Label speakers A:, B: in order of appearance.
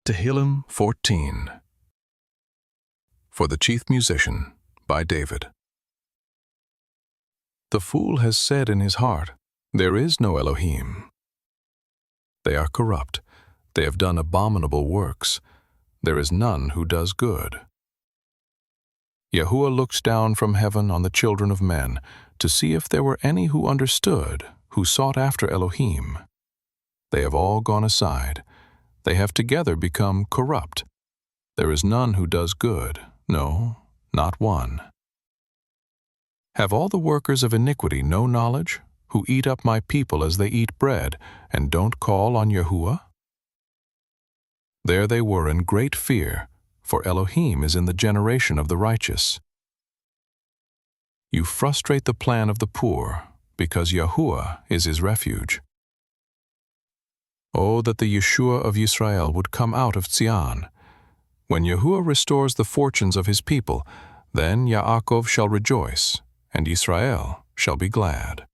A: Tehillim 14. For the Chief Musician, by David. The fool has said in his heart, "There is no Elohim." They are corrupt. They have done abominable works. There is none who does good. Yahuwah looks down from heaven on the children of men to see if there were any who understood, who sought after Elohim. They have all gone aside. They have together become corrupt. There is none who does good, no, not one. Have all the workers of iniquity no knowledge, who eat up my people as they eat bread, and don't call on Yahuwah? There they were in great fear, for Elohim is in the generation of the righteous. You frustrate the plan of the poor, because Yahuwah is his refuge. Oh, that the Yeshua of Israel would come out of Zion. When Yahuwah restores the fortunes of his people, then Yaakov shall rejoice, and Israel shall be glad.